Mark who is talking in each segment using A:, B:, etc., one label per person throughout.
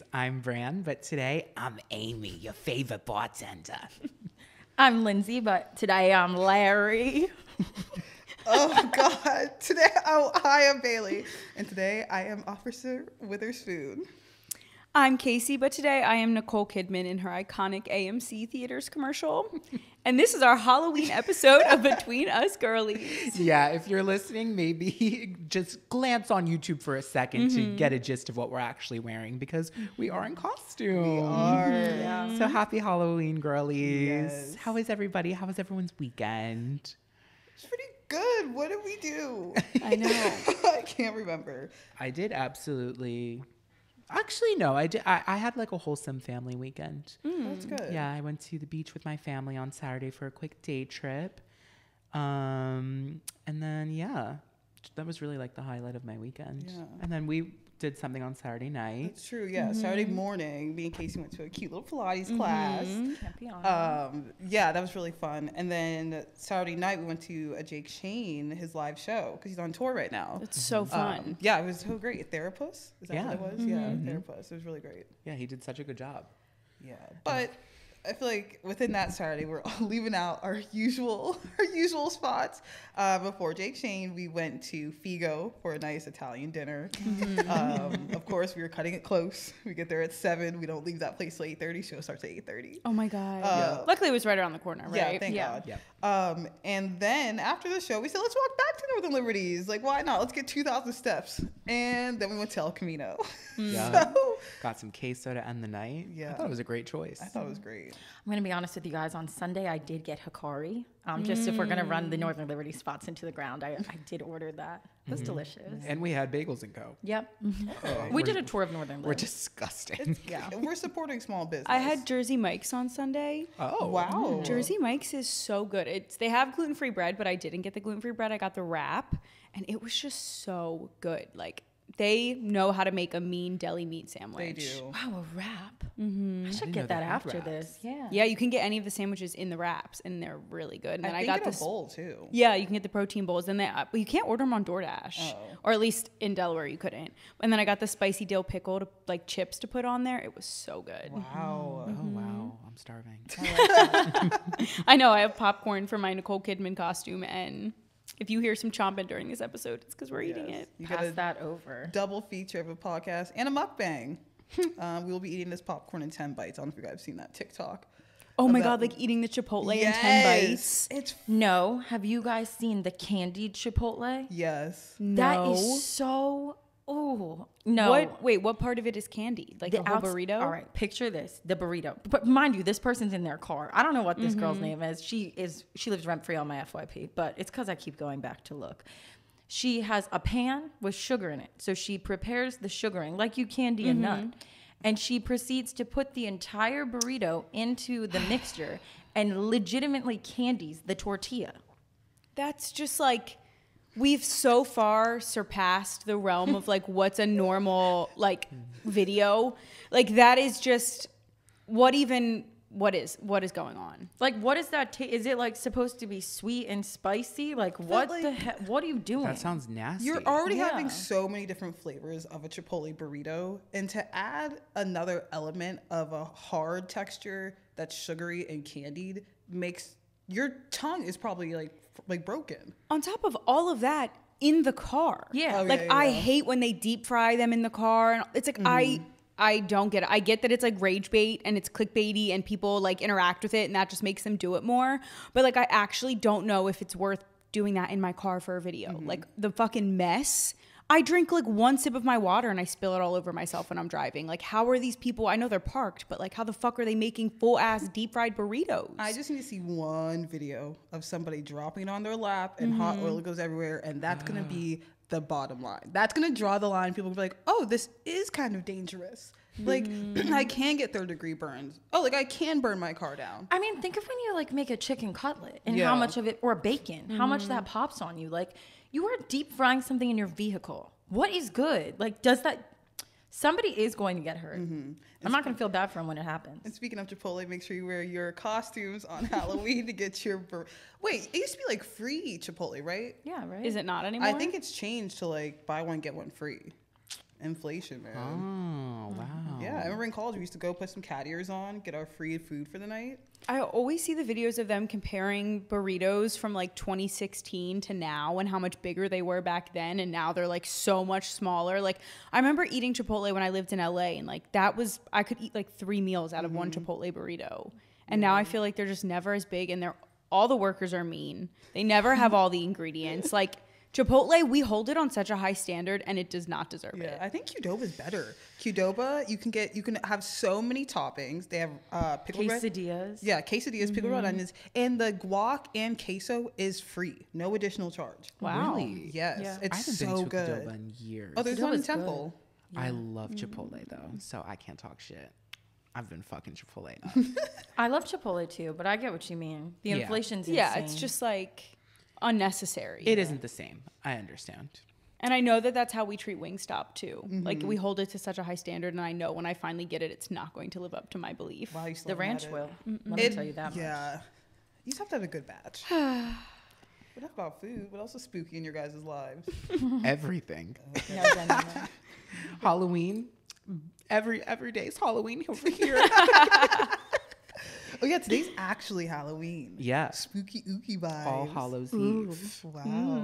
A: Girlies. I'm Bran, but today I'm Amy, your favorite bartender.
B: I'm Lindsay, but today I'm Larry.
C: Oh, God. Hi, I'm Bailey. And today I am Officer Witherspoon.
D: I'm Casey, but today I am Nicole Kidman in her iconic AMC Theaters commercial. And this is our Halloween episode of Between Us Girlies.
A: Yeah, if you're listening, maybe just glance on YouTube for a second to get a gist of what we're actually wearing because we are in costume.
C: We are.
D: Yeah.
A: So happy Halloween, girlies.
C: Yes.
A: How is everybody? How was everyone's weekend?
C: It's pretty good. What did we do?
D: I know.
C: I can't remember.
A: I did absolutely... Actually, no, I did. I had like a wholesome family weekend.
C: That's good.
A: Yeah, I went to the beach with my family on Saturday for a quick day trip. And then, yeah, that was really like the highlight of my weekend.
C: Yeah.
A: And then we did something on Saturday night.
C: That's true. Yeah. Saturday morning, me and Casey went to a cute little Pilates class. Yeah, that was really fun. And then Saturday night, we went to a Jake Shane, his live show, because he's on tour right now.
D: It's so fun.
C: Yeah, it was so great. Therapist? Is that
A: Yeah.
C: what it was? Yeah, Therapist. It was really great.
A: Yeah, he did such a good job.
C: Yeah, but I feel like within that Saturday, we're leaving out our usual spots. Before Jake Shane, we went to Figo for a nice Italian dinner. Of course, we were cutting it close. We get there at 7. We don't leave that place till 8:30. Show starts at 8:30.
D: Oh my God. Luckily, it was right around the corner, right?
C: Yeah, thank God.
A: Yeah.
C: And then after the show, we said, let's walk back to Northern Liberties. Like, why not? Let's get 2,000 steps. And then we went to El Camino.
A: Yeah.
C: So,
A: Got some queso to end the night.
C: Yeah.
A: I thought it was a great choice.
C: I thought it was great.
B: I'm going to be honest with you guys. On Sunday, I did get Hikari. Just if we're going to run the Northern Liberty spots into the ground, I did order that. It was delicious.
A: And we had bagels and co.
B: Yep.
A: Oh,
B: We did a tour of Northern
A: We're
B: Liberty.
A: disgusting.
B: Yeah.
C: We're supporting small business.
D: I had Jersey Mike's on Sunday.
A: Oh.
C: Wow.
D: Jersey Mike's is so good. They have gluten-free bread, but I didn't get the gluten-free bread. I got the wrap, and it was just so good. Like, they know how to make a mean deli meat sandwich.
C: They do.
B: Wow, a wrap. I
A: didn't
B: should
A: know
B: get
A: they
B: that
A: had
B: after
A: wraps.
B: this. Yeah.
D: Yeah, you can get any of the sandwiches in the wraps, and they're really good. And then I got
C: in a
D: this
C: bowl too.
D: Yeah, you can get the protein bowls, and but you can't order them on DoorDash, or at least in Delaware you couldn't. And then I got the spicy dill pickle, like chips to put on there. It was so good.
C: Wow.
A: Oh, wow. I'm starving.
D: I know I have popcorn for my Nicole Kidman costume, and if you hear some chomping during this episode, it's because we're eating it.
C: You got
B: Pass
C: a
B: that over.
C: double feature of a podcast and a mukbang. We will be eating this popcorn in 10 bites. I don't know if you guys have seen that TikTok.
D: Oh my
C: About-
D: God, like eating the Chipotle in 10
C: Yes.
D: bites.
C: It's
B: No. Have you guys seen the candied Chipotle?
C: yes.
B: That
D: No.
B: is so. Oh no!
D: What part of it is candied? Like the whole
B: outs-
D: burrito?
B: All right, picture this: the burrito. But mind you, this person's in their car. I don't know what this girl's name is. She lives rent free on my FYP, but it's because I keep going back to look. She has a pan with sugar in it, so she prepares the sugaring like you candy a nut, and she proceeds to put the entire burrito into the mixture and legitimately candies the tortilla.
D: That's just like, we've so far surpassed the realm of like what's a normal like video. Like that is just what is going on?
B: Like, what is that? Is it like supposed to be sweet and spicy? Like, what
C: like-
B: the heck? What are you doing?
A: That sounds nasty.
C: You're already
B: Yeah.
C: having so many different flavors of a Chipotle burrito, and to add another element of a hard texture that's sugary and candied makes your tongue is probably like broken.
D: On top of all of that, in the car.
B: Yeah. Oh,
D: like
C: yeah,
D: I
C: yeah.
D: hate when they deep fry them in the car, and it's like I don't get it. I get that it's like rage bait and it's clickbaity and people like interact with it and that just makes them do it more. But like I actually don't know if it's worth doing that in my car for a video. Like the fucking mess. I drink like one sip of my water and I spill it all over myself when I'm driving. Like how are these people, I know they're parked, but like how the fuck are they making full ass deep fried burritos?
C: I just need to see one video of somebody dropping on their lap and hot oil goes everywhere, and that's gonna be the bottom line. That's gonna draw the line. People will be like, oh, this is kind of dangerous. Like I can get 3rd-degree burns. Oh, like I can burn my car down.
B: I mean, think of when you like make a chicken cutlet and
C: Yeah.
B: how much of it, or bacon, how much that pops on you. Like, you are deep frying something in your vehicle. What is good? Like, does that? Somebody is going to get hurt. I'm not going to feel bad for them when it happens.
C: And speaking of Chipotle, make sure you wear your costumes on Halloween to get your... Wait, it used to be like free Chipotle, right?
B: Yeah, right.
D: Is it not anymore?
C: I think it's changed to like buy one, get one free. Inflation, man.
A: Oh, wow.
C: Yeah, I remember in college we used to go put some cat ears on, get our free food for the night.
D: I always see the videos of them comparing burritos from like 2016 to now and how much bigger they were back then, and now they're like so much smaller. Like I remember eating Chipotle when I lived in LA, and like that was, I could eat like 3 meals out of one Chipotle burrito. And now I feel like they're just never as big, and all the workers are mean. They never have all the ingredients. Like Chipotle, we hold it on such a high standard, and it does not deserve it.
C: I think Qdoba is better. Qdoba, you can have so many toppings. They have pickle
B: Quesadillas.
C: Yeah, quesadillas, pickle red onions, and the guac and queso is free, no additional charge.
D: Wow.
A: Really?
C: Yes,
B: Yeah.
A: I
C: it's
A: haven't
C: so
A: been to
C: good.
A: Qdoba in years.
C: Oh, there's one in
B: Qdoba's good.
C: Temple.
A: I love Chipotle though, so I can't talk shit. I've been fucking Chipotle up.
B: I love Chipotle too, but I get what you mean. The
A: Yeah.
B: inflation's
D: Yeah,
B: insane.
D: it's just like unnecessary.
A: It isn't the same. I understand.
D: And I know that that's how we treat Wingstop too. Like we hold it to such a high standard, and I know when I finally get it, it's not going to live up to my belief.
C: Wow, you still
B: the
C: haven't
B: ranch
C: had
B: will.
C: it.
B: Let me tell you that much.
C: Yeah, you just have to have a good batch. What about food? What else is spooky in your guys' lives?
A: Everything.
B: No, no.
A: Halloween. Every day is Halloween over here.
C: Oh yeah, today's actually Halloween.
A: Yeah.
C: Spooky ooky vibes.
A: All Hallows Eve.
C: Wow.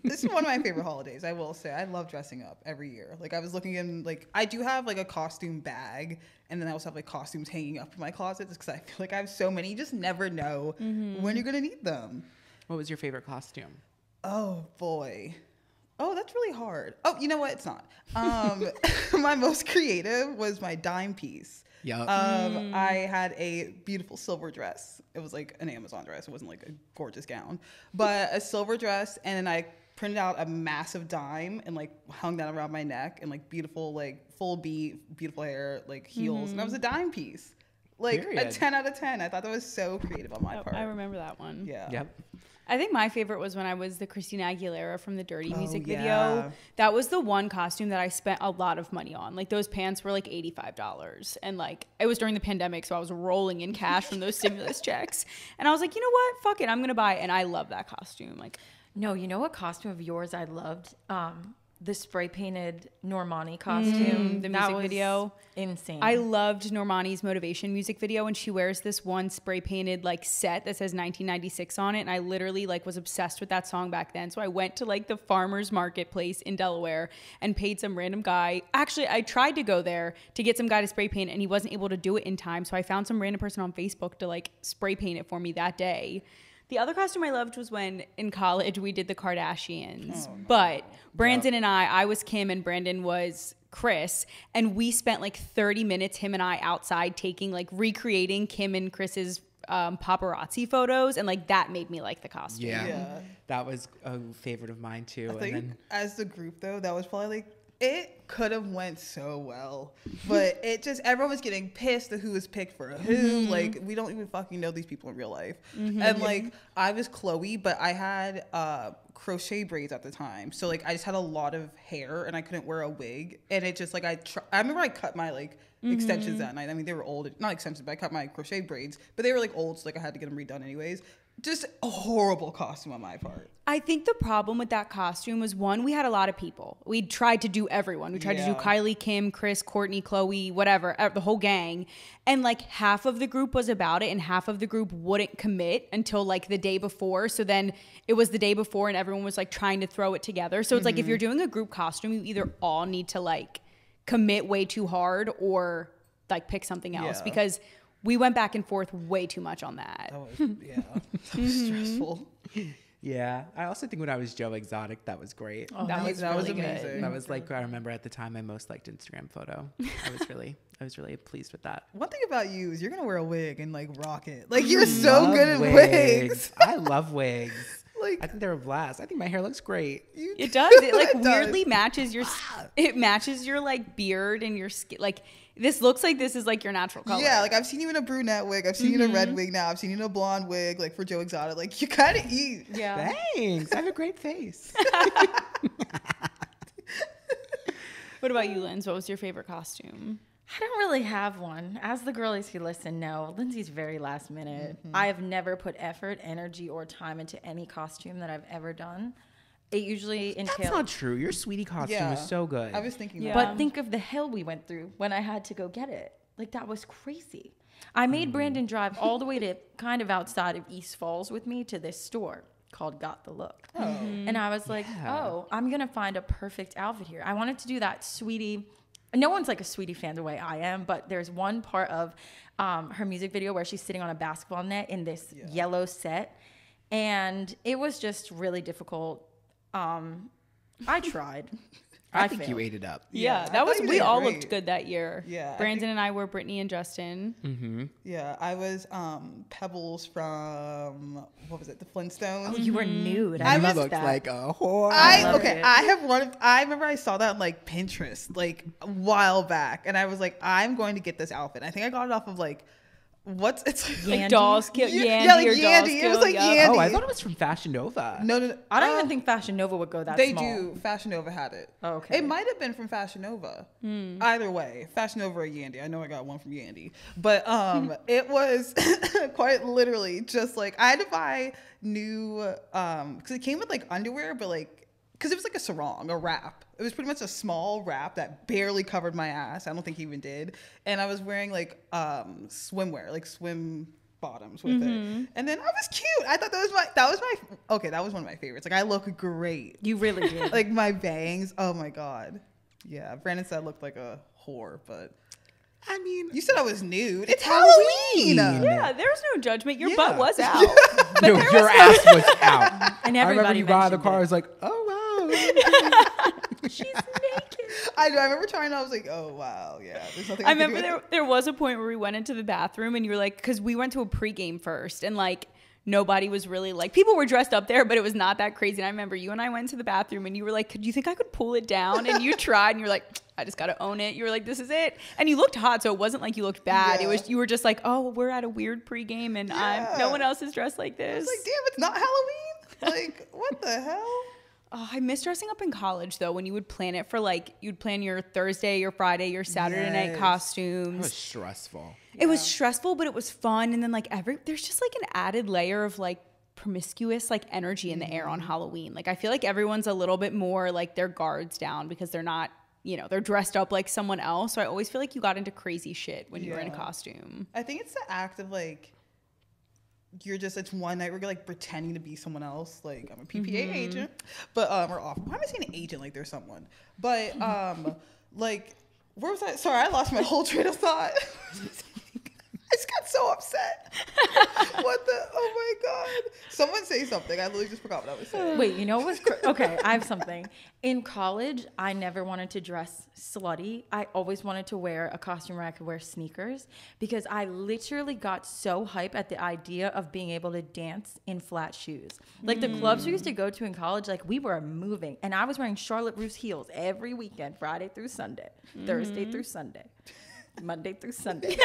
C: This is one of my favorite holidays, I will say. I love dressing up every year. Like I was looking in, like I do have like a costume bag, and then I also have like costumes hanging up in my closet just because I feel like I have so many. You just never know when you're gonna need them.
A: What was your favorite costume?
C: Oh boy. Oh, that's really hard. Oh, you know what? It's not. My most creative was my dime piece.
A: Yup.
C: I had a beautiful silver dress. It was like an Amazon dress. It wasn't like a gorgeous gown, but a silver dress. And then I printed out a massive dime and like hung that around my neck, and like beautiful, like full beat, beautiful hair, like heels. And that was a dime piece. Like
A: Period.
C: a 10 out of 10. I thought that was so creative on my part.
D: I remember that one.
C: Yeah.
A: Yep.
D: I think my favorite was when I was the Christina Aguilera from the Dirty music
C: yeah.
D: video. That was the one costume that I spent a lot of money on. Like those pants were like $85. And like it was during the pandemic, so I was rolling in cash from those stimulus checks. And I was like, you know what? Fuck it. I'm going to buy it. And I love that costume. Like,
B: No, you know what costume of yours I loved? The spray painted Normani costume.
D: the
B: That
D: music
B: was
D: video.
B: Insane.
D: I loved Normani's motivation music video, and she wears this one spray painted like set that says 1996 on it. And I literally like was obsessed with that song back then. So I went to like the farmer's marketplace in Delaware and paid some random guy. Actually, I tried to go there to get some guy to spray paint, and he wasn't able to do it in time. So I found some random person on Facebook to like spray paint it for me that day. The other costume I loved was when in college we did the Kardashians. But Brandon and I was Kim and Brandon was Chris, and we spent like 30 minutes, him and I, outside taking like recreating Kim and Chris's paparazzi photos, and like that made me like the costume.
C: Yeah.
A: That was a favorite of mine too.
C: I think
A: And then
C: as the group though, that was probably like, it could have went so well, but it just, everyone was getting pissed at who was picked for who. Like we don't even fucking know these people in real life. And like I was Chloe, but I had crochet braids at the time, so like I just had a lot of hair and I couldn't wear a wig, and it just like I remember I cut my like extensions that night. I mean they were old, not extensions, but I cut my crochet braids, but they were like old, so like I had to get them redone anyways. Just a horrible costume on my part.
D: I think the problem with that costume was, one, we had a lot of people. We tried to do everyone. We tried to do Kylie, Kim, Chris, Courtney, Chloe, whatever, the whole gang. And like half of the group was about it and half of the group wouldn't commit until like the day before. So then it was the day before and everyone was like trying to throw it together. So it's like if you're doing a group costume, you either all need to like commit way too hard or like pick something else,
C: Yeah.
D: because we went back and forth way too much on that.
C: That was, yeah, that was stressful.
A: yeah, I also think when I was Joe Exotic, that was great.
B: Oh,
D: That was
C: that was
D: really good.
C: amazing.
A: That was like, I remember at the time my most liked Instagram photo. I was really pleased with that.
C: One thing about you is you're gonna wear a wig and like rock it. Like you're so
A: Love
C: good at wigs.
A: I love wigs.
C: Like
A: I think they're a blast. I think my hair looks great.
D: It does. It like
C: It does.
D: weirdly matches your. It matches your like beard and your skin. Like this looks like this is like your natural color.
C: Yeah, like I've seen you in a brunette wig. I've seen you in a red wig now. I've seen you in a blonde wig, like for Joe Exotic. Like you kind of eat.
D: Yeah.
A: Thanks. I have a great face.
D: What about you, Linz? What was your favorite costume?
B: I don't really have one. As the girlies who listen know, Lindsay's very last minute. I have never put effort, energy, or time into any costume that I've ever done. It usually
A: That's
B: entails.
A: not true. Your sweetie costume was so good.
C: I was thinking
D: Yeah.
C: that.
B: But think of the hell we went through when I had to go get it. Like, that was crazy. I made Brandon drive all the way to kind of outside of East Falls with me to this store called Got the Look.
C: Oh.
B: And I was like,
A: Yeah.
B: oh, I'm going to find a perfect outfit here. I wanted to do that sweetie. No one's like a sweetie fan the way I am, but there's one part of her music video where she's sitting on a basketball net in this yellow set. And it was just really difficult. I tried.
A: I think
B: failed.
A: you ate it up.
D: Yeah,
C: I
D: that was.
C: thought you
D: We
C: did
D: all
C: great.
D: looked good that year.
C: Yeah, I
D: Brandon and I were Brittany and Justin.
A: Mm-hmm.
C: Yeah, I was Pebbles from what was it, the Flintstones?
B: Oh, you were nude.
C: I
B: I
C: was-
B: missed
A: looked
B: that.
A: like a whore.
B: love
C: Okay,
B: it.
C: I have one of, I remember I saw that on like Pinterest like a while back, and I was like, I'm going to get this outfit. I think I got it off of like, what's it's
B: Yandy?
D: Like dolls kill
C: Yeah,
D: Yandy
C: yeah, like
D: or
C: Yandy.
D: dolls
C: It
D: kill.
C: was like
D: yeah.
C: Yandy.
A: Oh, I thought it was from Fashion Nova.
C: No.
B: I don't even think Fashion Nova would go that
C: They
B: small.
C: do. Fashion Nova had it.
B: Oh, okay.
C: It might have been from Fashion Nova. Either way, Fashion Nova or Yandy. I know I got one from Yandy, but it was quite literally just like I had to buy new because it came with like underwear, but like because it was like a sarong, a wrap. It was pretty much a small wrap that barely covered my ass. I don't think he even did, and I was wearing like swimwear, like swim bottoms with it, and then I was cute. I thought that was one of my favorites. Like I look great.
B: You really did.
C: Like my bangs. Oh my god. Yeah, Brandon said I looked like a whore, but
A: I mean,
C: you said I was nude. It's
A: Halloween.
C: Halloween.
D: Yeah, there was no judgment. Your
C: Yeah.
D: butt was out. But
A: no,
D: there
A: your ass was out.
B: And
A: I remember
B: everybody
A: you got out of the
B: mentioned
A: car. I
B: it.
A: was like, oh wow.
B: She's naked.
C: I know. I remember trying. I was like, oh wow, yeah. There's nothing.
D: I
C: can do
D: remember
C: with
D: there was a point where we went into the bathroom and you were like, because we went to a pregame first and like nobody was really like, people were dressed up there, but it was not that crazy. And I remember you and I went to the bathroom and you were like, could you think I could pull it down? And you tried and you were like, I just got to own it. You were like, this is it. And you looked hot. So it wasn't like you looked bad.
C: Yeah.
D: It was, you were just like, oh, we're at a weird pregame and
C: Yeah.
D: no one else is dressed like
C: I
D: this.
C: was like, damn, it's not Halloween. Like, what the hell?
D: Oh, I miss dressing up in college though, when you would plan it for like, you'd plan your Thursday, your Friday, your Saturday night
C: Yes.
A: It
D: costumes.
A: was stressful.
D: It was stressful, but it was fun. And then like there's just like an added layer of like promiscuous like energy in the air on Halloween. Like I feel like everyone's a little bit more like their guards down because they're not, you know, they're dressed up like someone else. So I always feel like you got into crazy shit when you were in a
C: Yeah.
D: costume.
C: I think it's the act of like it's one night where you're like pretending to be someone else. Like I'm a PPA agent, but or off. Why am I saying an agent like there's someone? But like where was I? Sorry, I lost my whole train of thought. I just got so upset. What the? Oh my god! Someone say something. I literally just forgot what I was saying.
B: Wait, you know what was okay? I have something. In college, I never wanted to dress slutty. I always wanted to wear a costume where I could wear sneakers because I literally got so hype at the idea of being able to dance in flat shoes. Like the clubs we used to go to in college, like we were moving, and I was wearing Charlotte Russe heels every weekend, Friday through Sunday, Thursday through Sunday. Monday through Sunday. So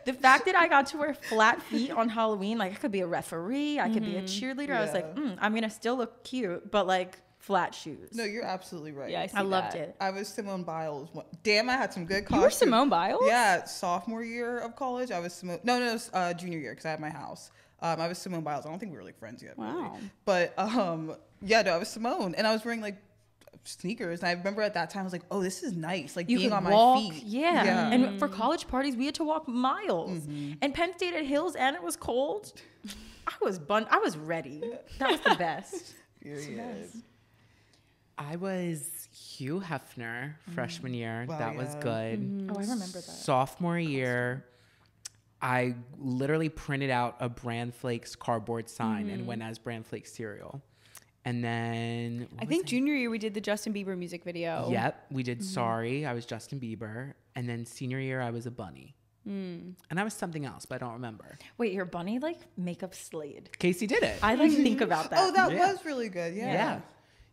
B: the fact that I got to wear flat feet on Halloween, like I could be a referee, I could be a cheerleader. I was like, I'm gonna still look cute, but like flat shoes.
C: No, you're absolutely right.
D: Yeah, I see
B: I loved
D: that.
B: it.
C: I was Simone Biles. Damn, I had some good costumes.
D: You were Simone Biles?
C: Yeah, sophomore year of college, I was Simone. No, junior year because I had my house. I was Simone Biles. I don't think we were like friends yet. Really.
D: Wow.
C: But yeah, no, I was Simone, and I was wearing like sneakers. And I remember at that time I was like, oh, this is nice. Like
B: You
C: being
B: could
C: on
B: walk,
C: my feet.
B: yeah. And for college parties, we had to walk miles. And Penn State had hills, and it was cold. I was ready. That was the best.
C: Period.
A: I was Hugh Hefner freshman year.
C: Wow,
A: that was
C: yeah.
A: good.
B: Oh, I remember that.
A: Sophomore year, I literally printed out a Bran Flakes cardboard sign and went as Bran Flakes cereal. And then
D: I think junior year we did the Justin Bieber music video.
A: Yep, we did Sorry. I was Justin Bieber. And then senior year, I was a bunny. And I was something else, but I don't remember.
B: Wait, your bunny like makeup slayed.
A: Casey did it.
B: I like think about that.
C: Oh, that
A: Yeah.
C: was really good. Yeah.
A: Yeah.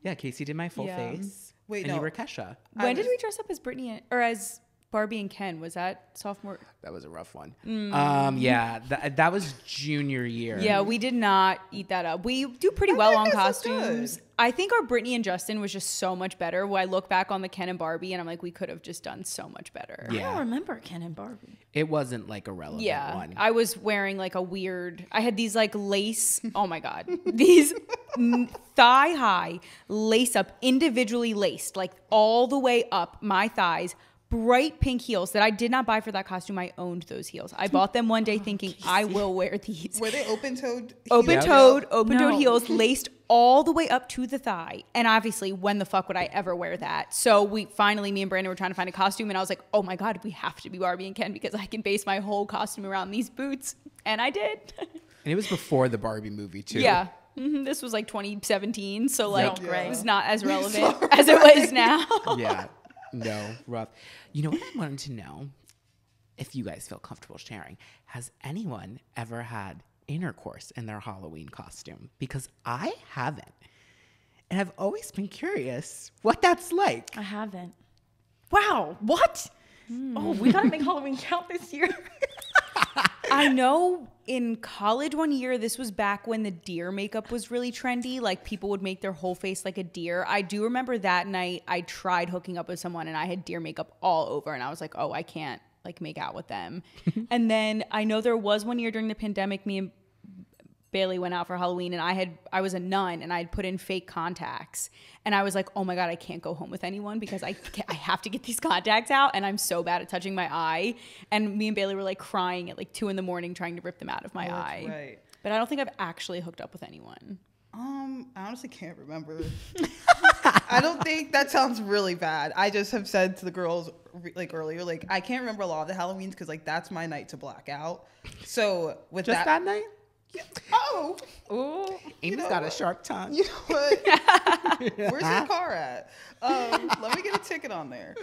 A: Yeah, Casey did my full
D: Yeah.
A: face.
C: Wait,
A: and
C: no.
A: you were Kesha.
D: When did we dress up as Brittany or as Barbie and Ken, was that sophomore?
A: That was a rough one. Yeah, that was junior year.
D: Yeah, we did not eat that up. We do pretty well on costumes. I think our Brittany and Justin was just so much better. When I look back on the Ken and Barbie, and I'm like, we could have just done so much better.
B: I don't remember Ken and Barbie.
A: It wasn't like a relevant one.
D: I was wearing like a weird, I had these like lace, oh my God, these thigh high lace up, individually laced, like all the way up my thighs, bright pink heels that I did not buy for that costume. I owned those heels. I bought them one day thinking I will wear these.
C: Were they open-toed?
D: Open-toed heels laced all the way up to the thigh. And obviously, when the fuck would I ever wear that? So me and Brandon were trying to find a costume, and I was like, oh my God, we have to be Barbie and Ken because I can base my whole costume around these boots. And I did.
A: And it was before the Barbie movie too.
D: Yeah. This was like 2017. So like
B: Yep.
D: it was not as relevant as it was now.
A: Yeah. No, rough. You know what I wanted to know, if you guys feel comfortable sharing, has anyone ever had intercourse in their Halloween costume? Because I haven't. And I've always been curious what that's like.
B: I haven't. Wow. What? Oh, we got to make Halloween count this year.
D: I know in college one year, this was back when the deer makeup was really trendy. Like people would make their whole face like a deer. I do remember that night I tried hooking up with someone and I had deer makeup all over. And I was like, oh, I can't like make out with them. And then I know there was one year during the pandemic, me and Bailey went out for Halloween and I was a nun and I had put in fake contacts and I was like, oh my God, I can't go home with anyone because I have to get these contacts out and I'm so bad at touching my eye. And me and Bailey were like crying at like 2 a.m. trying to rip them out of my eye.
C: Right.
D: But I don't think I've actually hooked up with anyone.
C: I honestly can't remember. I don't think that sounds really bad. I just have said to the girls like earlier, like I can't remember a lot of the Halloweens because like that's my night to black out. So with
A: Just that night?
C: Yeah. Oh,
A: Amy's got a sharp tongue.
C: You know what? Where's your car at? Let me get a ticket on there.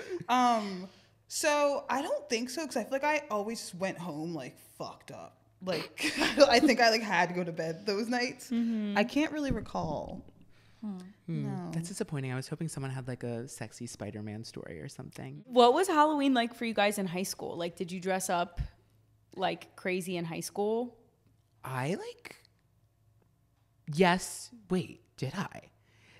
C: So I don't think so because I feel like I always went home like fucked up. Like I think I like had to go to bed those nights. I can't really recall. No.
A: That's disappointing. I was hoping someone had like a sexy Spider-Man story or something.
D: What was Halloween like for you guys in high school? Like, did you dress up like crazy in high school?
A: Wait, did I?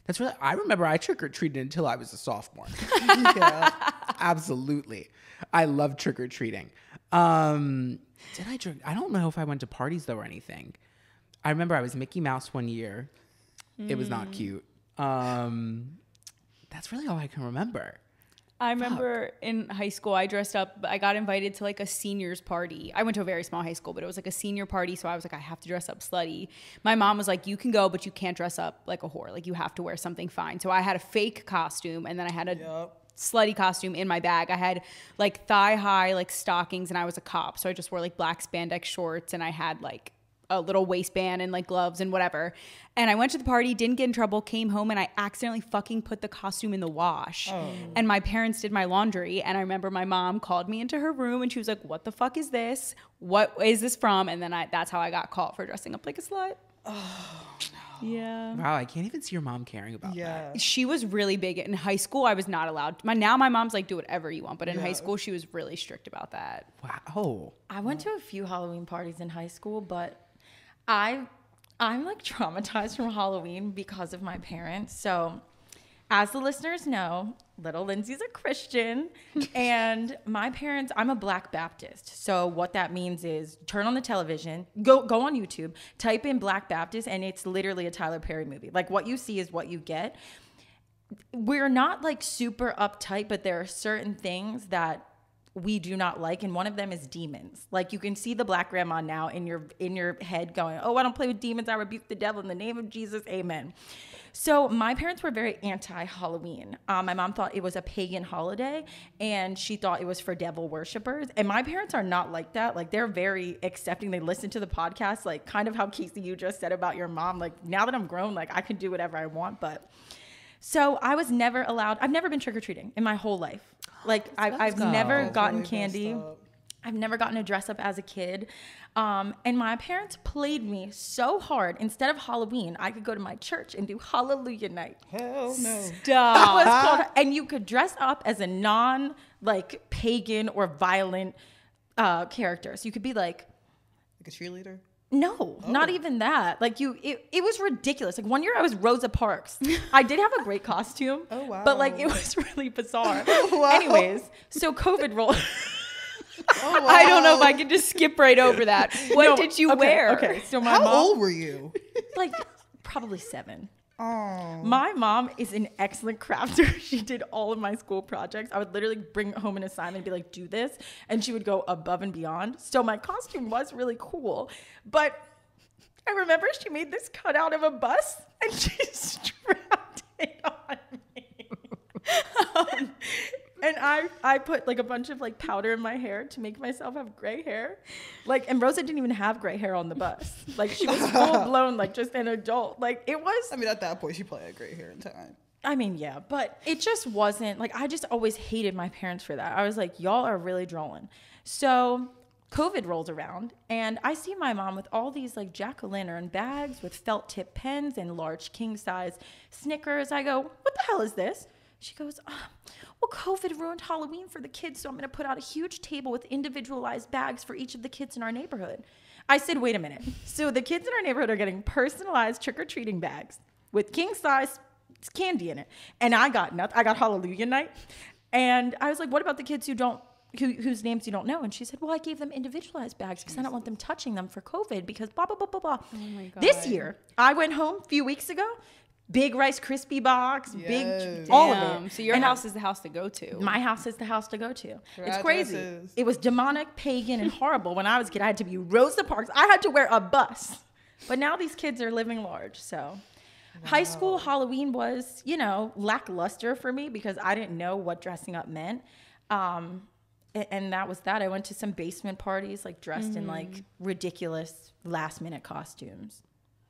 A: That's really, I remember I trick-or-treated until I was a sophomore.
C: Yeah.
A: Absolutely. I love trick-or-treating. Did I drink? I don't know if I went to parties though or anything. I remember I was Mickey Mouse one year. It was not cute. That's really all I can remember.
D: I remember in high school, I dressed up. I got invited to like a seniors party. I went to a very small high school, but it was like a senior party. So I was like, I have to dress up slutty. My mom was like, you can go, but you can't dress up like a whore. Like you have to wear something fine. So I had a fake costume and then I had a slutty costume in my bag. I had like thigh high, like stockings, and I was a cop. So I just wore like black spandex shorts and I had like a little waistband and like gloves and whatever. And I went to the party, didn't get in trouble, came home, and I accidentally fucking put the costume in the wash. And my parents did my laundry. And I remember my mom called me into her room and she was like, what the fuck is this? What is this from? And then that's how I got caught for dressing up like a slut.
C: Oh, no.
D: Yeah.
A: Wow, I can't even see your mom caring about that.
D: She was really big. In high school, I was not allowed. Now my mom's like, do whatever you want. But in high school, she was really strict about that.
A: Wow.
B: I went to a few Halloween parties in high school, but I'm like traumatized from Halloween because of my parents. So as the listeners know, little Lindsay's a Christian and my parents, I'm a Black Baptist. So what that means is turn on the television, go on YouTube, type in Black Baptist, and it's literally a Tyler Perry movie. Like what you see is what you get. We're not like super uptight, but there are certain things that we do not like, and one of them is demons. Like you can see the Black grandma now in your head going, oh, I don't play with demons, I rebuke the devil in the name of Jesus, amen. So my parents were very anti-Halloween. My mom thought it was a pagan holiday and she thought it was for devil worshipers, and my parents are not like that. Like they're very accepting. They listen to the podcast, like kind of how Casey you just said about your mom. Like now that I'm grown, like I can do whatever I want. But so I was never allowed. I've never been trick-or-treating in my whole life. Like I've never gotten candy. I've never gotten to dress up as a kid. And my parents played me so hard. Instead of Halloween, I could go to my church and do Hallelujah night.
C: Hell no.
D: Stop.
B: That was called, and you could dress up as a like pagan or violent characters. You could be like
C: a cheerleader.
B: No, not even that. Like it was ridiculous. Like one year I was Rosa Parks. I did have a great costume.
C: Oh, wow.
B: But like it was really bizarre.
C: Wow.
B: Anyways, so COVID rolled.
C: Oh, wow.
D: I don't know if I can just skip right over that. What did you wear?
B: Okay, so my
C: How
B: mom,
C: old were you?
B: like probably 7.
C: Oh.
B: My mom is an excellent crafter. She did all of my school projects. I would literally bring home an assignment and be like, do this. And she would go above and beyond. So my costume was really cool. But I remember she made this cutout of a bus and she strapped it on me. And I put like a bunch of like powder in my hair to make myself have gray hair. Like, and Rosa didn't even have gray hair on the bus. Like she was full blown, like just an adult. Like it was.
C: I mean, at that point, she probably had gray hair in time.
B: I mean, yeah, but it just wasn't like, I just always hated my parents for that. I was like, y'all are really drooling. So COVID rolls around and I see my mom with all these like jack-o'-lantern bags with felt tip pens and large king size Snickers. I go, what the hell is this? She goes, well, COVID ruined Halloween for the kids, so I'm going to put out a huge table with individualized bags for each of the kids in our neighborhood. I said, wait a minute. So the kids in our neighborhood are getting personalized trick-or-treating bags with king-size candy in it. And I got nothing. I got Hallelujah night. And I was like, what about the kids whose names you don't know? And she said, well, I gave them individualized bags because I don't want them touching them for COVID because blah, blah, blah, blah, blah.
D: Oh my God.
B: This year, I went home a few weeks ago. Big Rice Krispie box,
C: Yes.
B: big, all of it.
D: So your
B: And
D: house is the house to go to.
B: My house is the house to go to. It's
C: Frat
B: crazy.
C: dresses.
B: It was demonic, pagan, and horrible. When I was a kid, I had to be Rosa Parks. I had to wear a bus. But now these kids are living large. So high school Halloween was, lackluster for me because I didn't know what dressing up meant. And that was that. I went to some basement parties, like dressed in like ridiculous last minute costumes.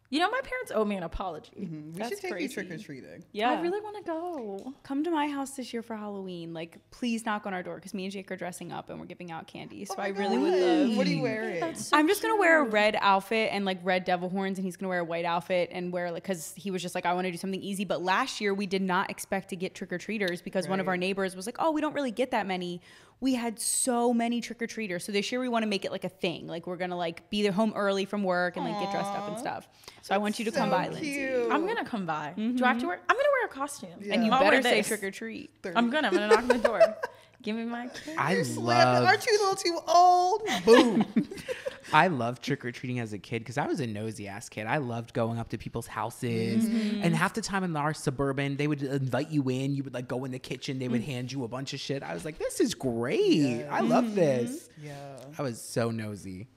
B: My parents owe me an apology.
C: We
B: That's
C: should take
B: crazy.
C: you trick-or-treating.
D: Yeah.
B: I really want to go.
D: Come to my house this year for Halloween. Like, please knock on our door because me and Jake are dressing up and we're giving out candy. So I really would love.
C: What are you wearing?
B: That's so
D: I'm just gonna
B: cute.
D: wear a red outfit and like red devil horns, and he's gonna wear a white outfit and wear like, because he was just like, I want to do something easy. But last year we did not expect to get trick or treaters because one of
C: Right.
D: our neighbors was like, oh, we don't really get that many. We had so many trick or treaters. So this year we want to make it like a thing. Like we're gonna like be there home early from work and like get dressed up and stuff. So I want you to come by, Lindsay.
C: Cute.
B: I'm gonna come by. Do I have to wear? I'm gonna wear a costume.
D: And you
B: I'll
D: better
B: wear
D: say
B: this.
D: trick or treat.
B: I'm gonna knock on the door. Give me my candy.
A: I
C: Slapping.
A: love
C: Aren't you a little too old? Boom.
A: I loved trick-or-treating as a kid because I was a nosy ass kid. I loved going up to people's houses. And half the time in our suburban, they would invite you in. You would like go in the kitchen. They would hand you a bunch of shit. I was like, this is great. I love this.
C: Yeah.
A: I was so nosy.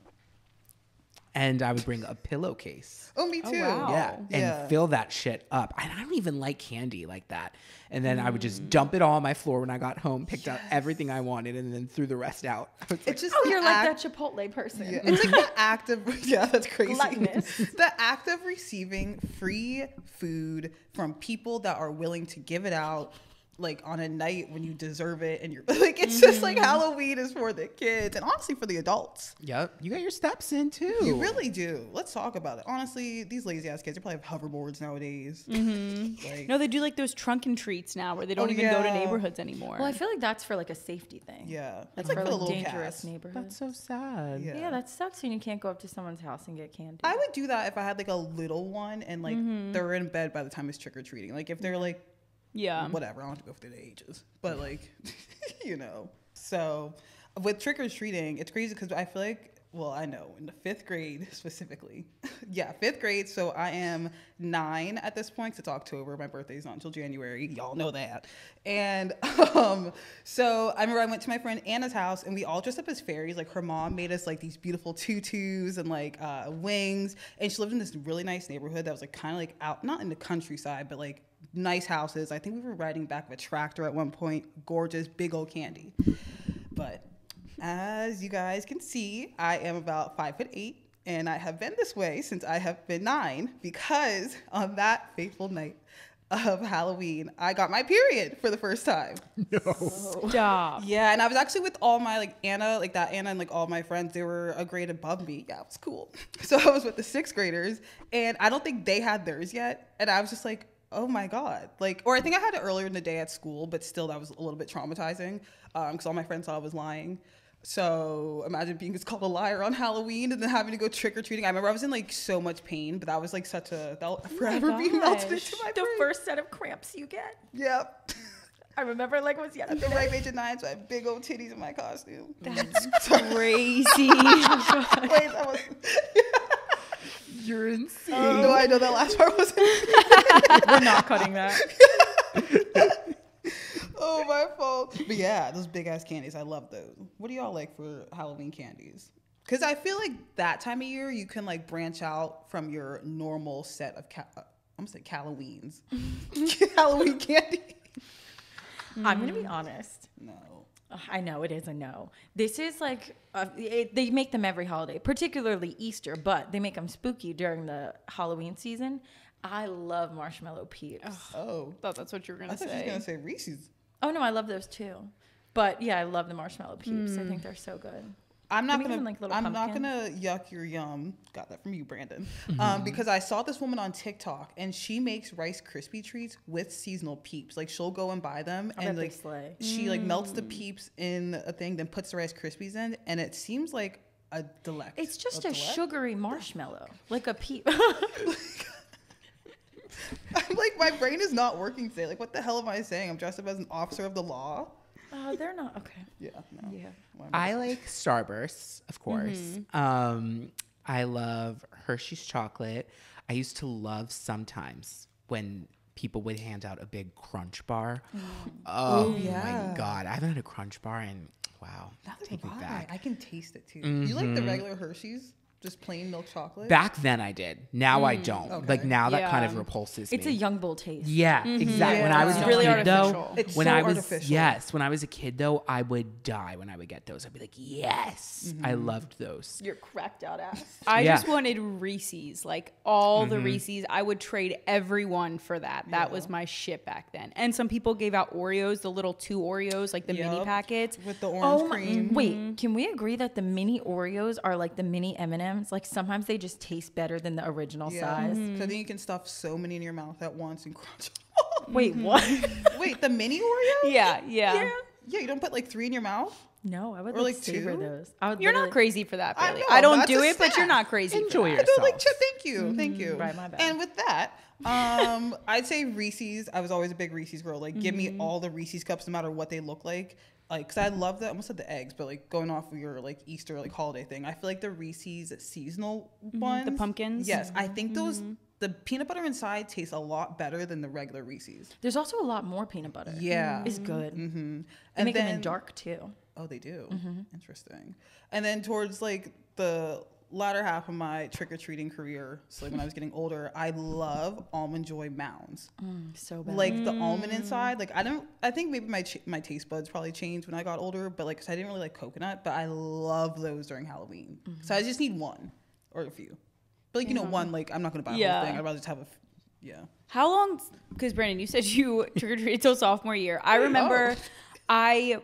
A: And I would bring a pillowcase.
C: Oh, me too.
D: wow.
A: Yeah. And
C: Yeah.
A: fill that shit up. And I don't even like candy like that. And then I would just dump it all on my floor when I got home, picked out everything I wanted, and then threw the rest out. I was like,
C: It's just
B: Oh,
C: the
B: you're like
C: act-
B: that Chipotle person.
C: Yeah, it's like the act of that's crazy.
B: Gluttonous.
C: The act of receiving free food from people that are willing to give it out, like on a night when you deserve it, and you're like, it's just like Halloween is for the kids and honestly for the adults.
A: yep, you got your steps in too.
C: You really do. Let's talk about it. Honestly, these lazy ass kids, they probably have hoverboards nowadays. Like,
D: No, they do like those trunken treats now where they don't
C: Oh,
D: even go to
C: yeah.
D: neighborhoods anymore.
B: Well, I feel like that's for like a safety thing.
C: yeah,
B: That's
C: like
B: for
C: for the
B: like
C: little
B: dangerous
C: cats.
B: neighborhoods.
A: That's so sad.
C: Yeah.
B: Yeah, that sucks when you can't go up to someone's house and get candy.
C: I would do that if I had like a little one and like they're in bed by the time it's trick or treating. Like if they're like
D: yeah.
C: whatever, I don't have to go through the ages, but like So with trick or treating, it's crazy because I feel like, well, I know in the 5th grade specifically, 5th grade. So I am 9 at this point. 'Cause it's October. My birthday's not until January. Y'all know that. And so I remember I went to my friend Anna's house and we all dressed up as fairies. Like her mom made us like these beautiful tutus and like wings. And she lived in this really nice neighborhood that was like kind of like out, not in the countryside, but like nice houses. I think we were riding back of a tractor at one point. Gorgeous, big old candy. But as you guys can see, I am about 5'8", and I have been this way since I have been 9 because on that fateful night of Halloween, I got my period for the first time.
D: Stop.
C: Yeah, and I was actually with all my like Anna and like all my friends. They were a grade above me. Yeah, it was cool. So I was with the 6th graders, and I don't think they had theirs yet. And I was just like, oh my God. Like, or I think I had it earlier in the day at school, but still that was a little bit traumatizing because all my friends thought I was lying. So imagine being just called a liar on Halloween and then having to go trick-or-treating. I remember I was in like so much pain, but that was like that'll forever be melted into my
B: The
C: brain.
B: first set of cramps you get.
C: Yep.
B: I remember like it was
C: At the ripe age of 9, so I had big old titties in my costume.
D: That's crazy.
C: Wait, that was...
A: You're insane.
C: No, I know that last part wasn't...
B: We're not cutting that.
C: Oh, my fault. But yeah, those big ass candies, I love those. What do y'all like for Halloween candies? Because I feel like that time of year, you can like branch out from your normal set of, I'm going to say Halloweens. Halloween candy.
B: I'm going to be honest.
C: No.
B: I know it is a no. This is like, they make them every holiday, particularly Easter, but they make them spooky during the Halloween season. I love marshmallow peeps.
C: Oh.
D: Thought that's what you were
C: I
D: gonna
C: thought you were
D: say.
C: going to say Reese's.
B: Oh, no, I love those too. But yeah, I love the marshmallow peeps. I think they're so good.
C: I'm not
B: They make
C: gonna.
B: them like little
C: I'm not
B: pumpkins.
C: gonna yuck your yum. Got that from you, Brandon. Because I saw this woman on TikTok and she makes Rice Krispie treats with seasonal peeps. Like she'll go and buy them
B: I
C: and
B: bet they
C: like
B: slay.
C: she like melts the peeps in a thing, then puts the Rice Krispies in, and it seems like a delect.
B: It's just a
C: delect?
B: sugary marshmallow, like a peep.
C: I'm like, my brain is not working today. Like, what the hell am I saying? I'm dressed up as an officer of the law.
B: They're not okay.
C: Yeah. No.
B: Yeah.
A: I like Starbursts, of course. I love Hershey's chocolate. I used to love sometimes when people would hand out a big Crunch bar. Oh
C: yeah.
A: my God. I haven't had a Crunch bar in, wow, take me back.
C: I can taste it too. You like the regular Hershey's? Just plain milk chocolate?
A: Back then I did. Now I don't.
C: Okay.
A: Like now that kind of
D: Yeah.
A: repulses
B: It's
A: me.
B: a young bull taste.
A: Yeah, exactly. When I was
C: Yeah.
A: a
D: Really
A: kid, though,
D: artificial.
C: It's
A: when
C: so
A: I was
C: artificial.
A: when I was a kid though, I would die when I would get those. I'd be like, yes, I loved those.
B: Your cracked out ass.
D: I
A: Yeah.
D: just wanted Reese's, like all the Reese's. I would trade everyone for that. That was my shit back then. And some people gave out Oreos, the little 2 Oreos, like the mini
C: Yep.
D: packets.
C: With the orange
B: my,
C: cream.
B: wait, can we agree that the mini Oreos are like the mini M&Ms? Like sometimes they just taste better than the original size.
C: So then you can stuff so many in your mouth at once and crunch.
B: Wait, what?
C: Wait, the mini Oreo?
D: Yeah.
C: Yeah, you don't put like 3 in your mouth?
B: No, I would
C: Or
B: like
C: like
B: savor
C: 2?
B: those. I would
D: You're not
B: literally-
D: crazy for that,
C: I
D: Bailey.
C: know,
D: I don't
C: that's
D: do
C: a
D: it, but you're
C: snack.
D: not crazy
A: Enjoy
D: for that.
C: I don't like
A: yourself.
C: thank you. Thank you.
B: Right, my bad.
C: And with that, I'd say Reese's. I was always a big Reese's girl. Like, give me all the Reese's cups, no matter what they look like. Like, cause I love that. I almost said the eggs, but like going off of your like Easter like holiday thing, I feel like the Reese's seasonal ones,
D: The pumpkins?
C: Yes, I think those the peanut butter inside tastes a lot better than the regular Reese's.
B: There's also a lot more peanut butter.
C: Yeah,
B: It's good.
C: Mm-hmm.
B: They
C: And
B: make them in
C: then-
B: dark too.
C: Oh, they do. Interesting. And then towards like the latter half of my trick-or-treating career, so like when I was getting older, I love Almond Joy Mounds.
B: So bad.
C: Like the almond inside. Like I think maybe my taste buds probably changed when I got older, but like 'cause I didn't really like coconut, but I love those during Halloween. So I just need one or a few. But like you know, one like I'm not gonna buy the
D: Yeah.
C: whole thing. I'd rather just have yeah.
D: How long? Because Brandon, you said you trick or treated till sophomore year. I remember I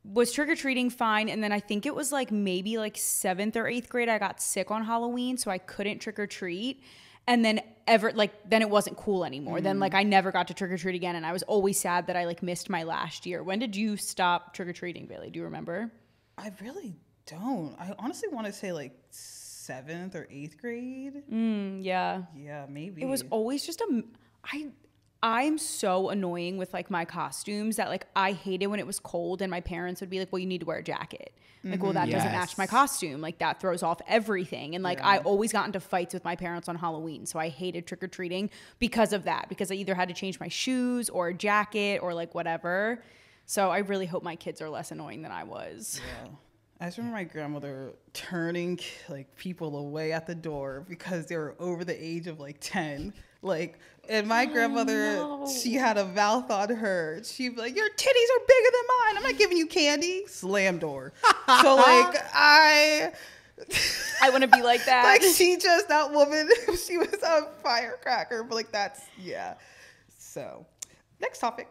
D: was trick or treating fine, and then I think it was like maybe like 7th or 8th grade. I got sick on Halloween, so I couldn't trick or treat. And then then it wasn't cool anymore. Then like I never got to trick or treat again, and I was always sad that I like missed my last year. When did you stop trick or treating, Bailey? Do you remember?
C: I really don't. I honestly want to say like 7th or 8th grade.
D: Yeah.
C: Yeah, maybe.
D: It was always just I'm so annoying with like my costumes that like I hated when it was cold and my parents would be like, well, you need to wear a jacket. Like, well, that doesn't match my
A: Yes.
D: costume. Like that throws off everything. And like I always got into fights with my parents on Halloween. So I hated trick-or-treating because of that, because I either had to change my shoes or a jacket or like whatever. So I really hope my kids are less annoying than I was.
C: Yeah. I just remember my grandmother turning like people away at the door because they were over the age of like 10. Like, and my grandmother, she had a mouth on her. She'd be like, your titties are bigger than mine. I'm not giving you candy. Slam door. So like, I
D: want to be like that.
C: like that woman, she was a firecracker. But like, that's, yeah. So, next topic.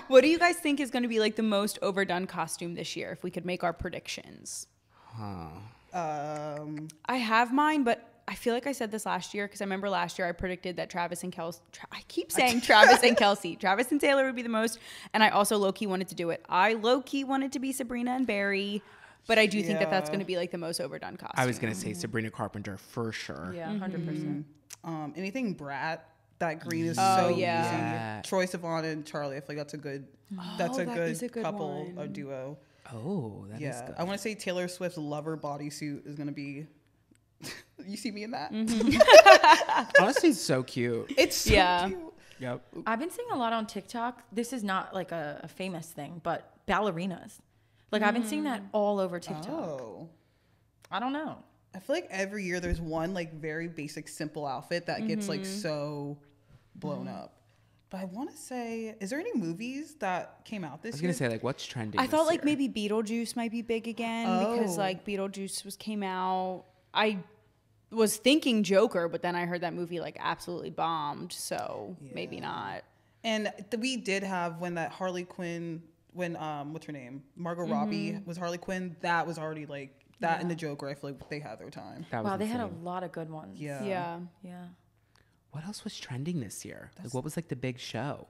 D: What do you guys think is going to be like the most overdone costume this year, if we could make our predictions? I have mine, but feel like I said this last year because I remember last year I predicted that Travis and Kelsey. I keep saying Travis and Kelsey. Travis and Taylor would be the most, and I also low key wanted to do it. I low key wanted to be Sabrina and Barry, but I do think that that's going to be like the most overdone costume.
A: I was gonna say Sabrina Carpenter for sure.
B: Yeah, 100%.
C: Anything Brat. That green is
D: Oh,
C: so
D: yeah.
C: easy. Troye Sivan and Charlie. I feel like that's a good. That's a good couple, a duo.
A: Oh, that is good.
C: I want to say Taylor Swift's Lover bodysuit is gonna be. You see me in that?
A: Honestly, it's so cute.
C: It's so cute.
A: Yep.
B: I've been seeing a lot on TikTok. This is not like a famous thing, but ballerinas. Like I've been seeing that all over TikTok.
C: Oh.
B: I don't know.
C: I feel like every year there's one like very basic, simple outfit that gets like so blown up. But I want to say, is there any movies that came out this year?
A: I was gonna say like what's trending.
D: I thought
A: this
D: like
A: year?
D: maybe Beetlejuice might be big again because like Beetlejuice came out. I was thinking Joker, but then I heard that movie like absolutely bombed, so maybe not.
C: And we did have when that Harley Quinn, when what's her name, Margot Robbie was Harley Quinn. That was already like that and the Joker. I feel like they had their time.
A: That was
B: Wow, they had a
A: insane.
B: lot of good ones.
C: Yeah.
B: Yeah.
A: What else was trending this year? Like, what was like the big show?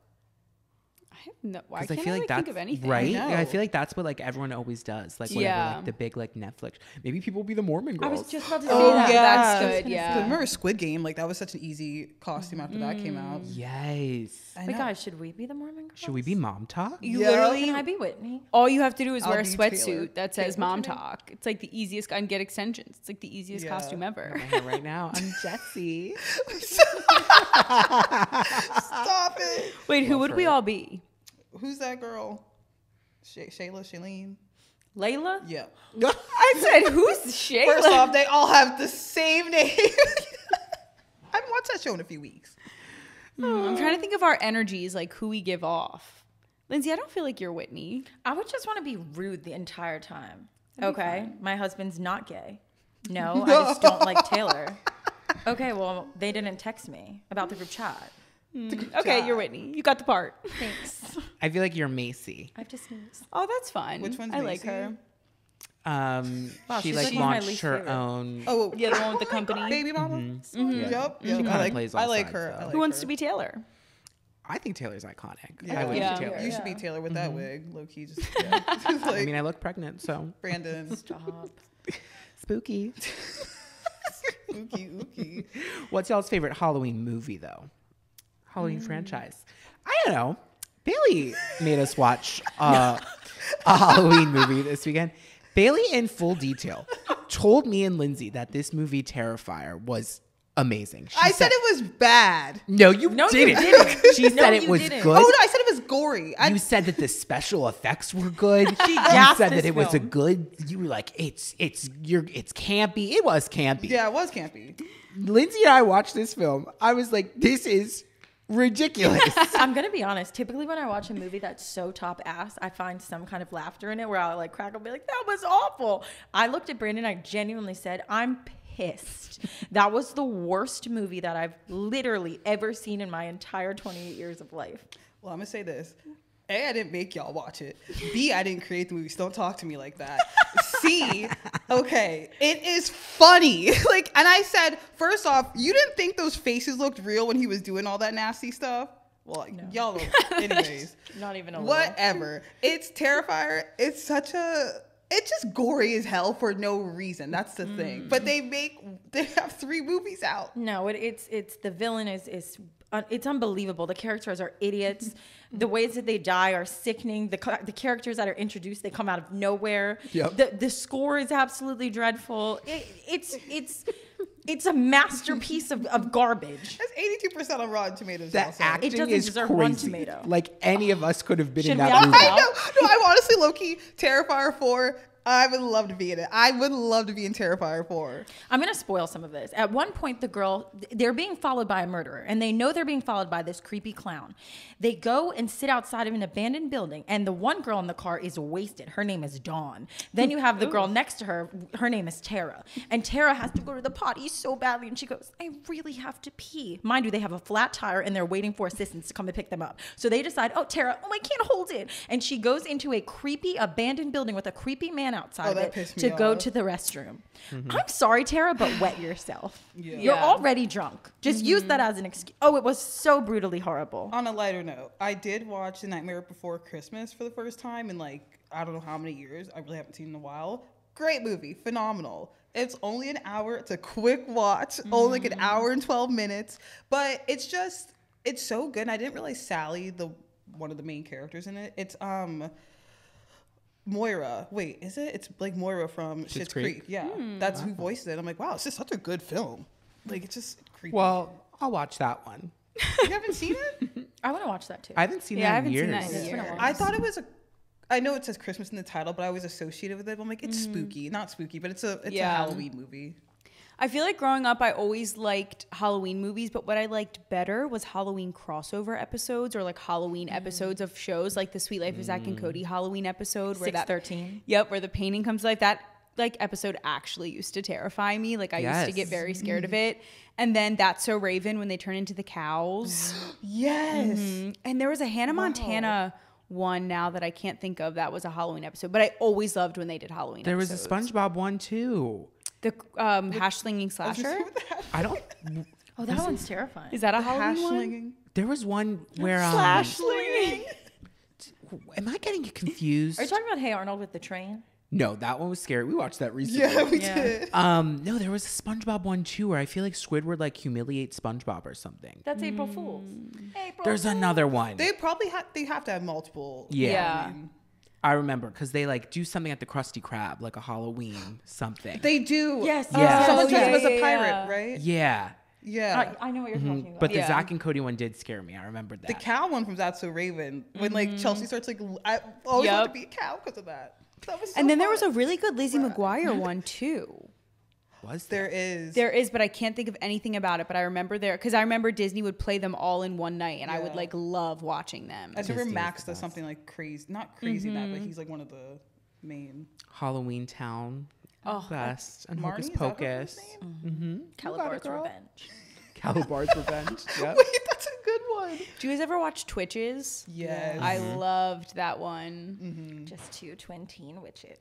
D: I have no. Why
A: 'Cause I
D: can't
A: feel
D: I
A: like
D: think
A: that's
D: of anything?
A: right.
C: I
A: Yeah, I
C: know.
A: feel like that's what like everyone always does. Like whatever,
D: Yeah.
A: like the big like Netflix. Maybe people will be the Mormon
B: I
A: girls.
B: was just about to say
C: Oh,
B: that.
C: yeah.
D: That's good.
C: I
D: Yeah.
C: remember Squid Game? Like that was such an easy costume after that came out.
A: Yes.
C: I
B: Wait,
C: know.
B: guys, should we be the Mormon girls?
A: Should we be Mom Talk?
D: You
C: Yeah.
D: literally
B: Can I be Whitney?
D: all you have to do is
C: I'll
D: wear a
C: be
D: sweatsuit
C: Taylor.
D: that says
C: What's
D: Mom
C: your name?
D: Talk. It's like the easiest and get extensions. It's like the easiest
C: Yeah.
D: costume ever.
A: My hair right now. I'm Jessie.
C: Stop it.
D: Wait, who
A: Love
D: would we
A: her.
D: all be?
C: Who's that girl? Shayla, Shailene?
B: Layla?
C: Yeah.
D: I said, who's Shayla?
C: First off, they all have the same name. I haven't watched that show in a few weeks.
D: I'm trying to think of our energies, like who we give off. Lindsay, I don't feel like you're Whitney.
B: I would just want to be rude the entire time. Okay, my husband's not gay. No, I just don't like Taylor. Okay, well, they didn't text me about the group chat.
D: Okay, you're Whitney. You got the part.
B: Thanks.
A: I feel like you're Macy.
B: I have to sneeze.
D: Oh, that's fun.
C: Which one's
D: I like
C: Macy?
D: her.
B: Wow,
A: She
B: she's
A: like
B: like my
A: launched
B: least
A: her
B: favorite.
A: own.
C: Oh,
D: Yeah, the one with the company.
C: Baby Mama?
A: Yeah.
C: Yep.
A: She
C: I
A: kinda
C: like,
A: plays
C: I
A: all
C: like
A: sides,
C: her.
A: though.
C: I like
D: Who wants
C: her.
D: to be Taylor?
A: I think Taylor's iconic.
C: Yeah.
A: I would
D: Yeah.
A: be Taylor.
C: You should be Taylor with that wig. Low key, just yeah. Just
A: I
C: like
A: mean, I look pregnant, so
C: Brandon.
B: Stop.
A: spooky.
C: Ookie, ookie.
A: What's y'all's favorite Halloween movie, though? Halloween franchise. I don't know. Bailey made us watch a Halloween movie this weekend. Bailey, in full detail, told me and Lindsay that this movie Terrifier was amazing. She
C: I said it was bad.
A: No, you
B: No, you
A: didn't.
B: didn't.
A: She
B: No,
A: said it
B: you
A: was
B: didn't.
A: good.
C: Oh no, I said it was gory.
A: You said that the special effects were good. You
B: gassed
A: said that
B: this
A: it was a
B: film.
A: good. You were like, it's campy. It was campy.
C: Yeah, it was campy.
A: Lindsay and I watched this film. I was like, this is ridiculous.
B: I'm gonna be honest. Typically, when I watch a movie that's so top ass, I find some kind of laughter in it where I'll like crack. I'll be like, "That was awful." I looked at Brandon. I genuinely said, "I'm pissed. That was the worst movie that I've literally ever seen in my entire 28 years of life."
C: Well, I'm gonna say this. A, I didn't make y'all watch it. B, I didn't create the movie, so don't talk to me like that. C, okay, it is funny. Like, and I said, first off, you didn't think those faces looked real when he was doing all that nasty stuff? Well, like, y'all don't. Anyways.
B: Not even a little.
C: Whatever. It's Terrifier. It's just gory as hell for no reason. That's the thing. But they have 3 movies out.
B: No, it's the villain is it's unbelievable. The characters are idiots. The ways that they die are sickening. The characters that are introduced, they come out of nowhere.
A: Yep.
B: The score is absolutely dreadful. It's a masterpiece of garbage.
C: That's 82% on Rotten Tomatoes.
A: That
C: also.
A: acting
B: doesn't
A: is
B: deserve
A: crazy.
B: 1 tomato.
A: Like any of us could have been in
B: Should
A: that
B: we all
A: movie.
B: go?
C: I know. No, I'm honestly low-key Terrifier 4. I would love to be in it. I would love to be in Terrifier 4.
B: I'm going to spoil some of this. At one point, the girl, they're being followed by a murderer, and they know they're being followed by this creepy clown. They go and sit outside of an abandoned building, and the one girl in the car is wasted. Her name is Dawn. Then you have the girl next to her. Her name is Tara. And Tara has to go to the potty so badly, and she goes, I really have to pee. Mind you, they have a flat tire, and they're waiting for assistants to come to pick them up. So they decide, oh, Tara, I can't hold it. And she goes into a creepy abandoned building with a creepy man stand outside
C: that
B: it
C: pissed me
B: to go
C: off.
B: to the restroom. I'm sorry, Tara, but wet yourself.
C: Yeah.
B: You're
D: Yeah.
B: already drunk. Just use that as an excuse. Oh, it was so brutally horrible.
C: On a lighter note, I did watch The Nightmare Before Christmas for the first time in like, I don't know how many years. I really haven't seen it in a while. Great movie. Phenomenal. It's only an hour. It's a quick watch. Only like an hour and 12 minutes. But it's so good. And I didn't realize Sally, one of the main characters in it. It's Moira. Wait, is it? It's like Moira from Schitt's Creek. Yeah. That's who voices it. I'm like, wow, it's just such a good film. Like, it's just creepy.
A: Well, I'll watch that one.
C: You haven't seen it?
B: I want to watch that too.
A: I haven't seen
D: Yeah, I
A: that in
D: haven't
A: years.
D: seen that in
B: It's been a
D: years.
B: while.
C: I thought it was I know it says Christmas in the title, but I always associate it with it. I'm like, it's spooky. Not spooky, but it's a
D: Yeah.
C: Halloween movie.
D: I feel like growing up, I always liked Halloween movies, but what I liked better was Halloween crossover episodes or like Halloween episodes of shows, like the Sweet Life of Zach and Cody Halloween episode, where that
B: 613.
D: Yep, where the painting comes to life. That like episode actually used to terrify me. Like I used to
A: Yes.
D: get very scared of it. And then That's So Raven when they turn into the cows.
C: Yes.
D: And there was a Hannah Montana one now that I can't think of that was a Halloween episode, but I always loved when they did Halloween
A: There was a
D: episodes.
A: SpongeBob one too.
D: The hash slinging slasher.
A: I don't.
B: Oh, that one's terrifying.
D: Is that a Halloween
C: Hash
D: one?
C: slinging.
A: There was one where
D: slinging.
A: Am I getting confused?
B: Are you talking about Hey Arnold with the train?
A: No, that one was scary. We watched that recently.
C: Yeah, we
B: Yeah.
C: did.
A: No, there was a SpongeBob one too where I feel like Squidward like humiliates SpongeBob or something.
B: That's April Fool's. April
A: There's
B: Fool's.
A: another one.
C: They probably they have to have multiple.
A: Yeah.
C: I mean,
A: I remember because they like do something at the Krusty Krab, like a Halloween something.
C: they do.
B: Yes.
A: Yeah.
C: Someone
D: Oh,
C: dressed up as
D: yeah,
C: a pirate,
D: yeah.
C: right?
A: Yeah.
C: Yeah.
B: I know what you're talking about.
A: But the
D: Yeah.
A: Zach and Cody one did scare me. I remembered that.
C: The cow one from That's So Raven, when like Chelsea starts like, I always wanted to
D: Yep.
C: be a cow because of that. That was so
D: And then there was a
C: fun.
D: really good Lizzie McGuire one too.
A: Was
C: There is.
D: There is, but I can't think of anything about it. But I remember because I remember Disney would play them all in one night, and I would
C: Yeah.
D: like love watching them.
C: I remember
A: Disney is
C: Max
A: the
C: does
A: best.
C: something like crazy, not crazy that, but he's like one of the main.
A: Halloween Town.
D: Oh,
A: Best. And
C: Marty,
A: Hocus
C: is that what her
A: Pocus.
C: name?
B: Calabar's
C: girl.
B: Revenge.
A: Calabar's Revenge. Yep.
C: Wait, that's a good one.
D: Do you guys ever watch Twitches?
C: Yes.
D: I loved that one.
B: Just two twin teen witches.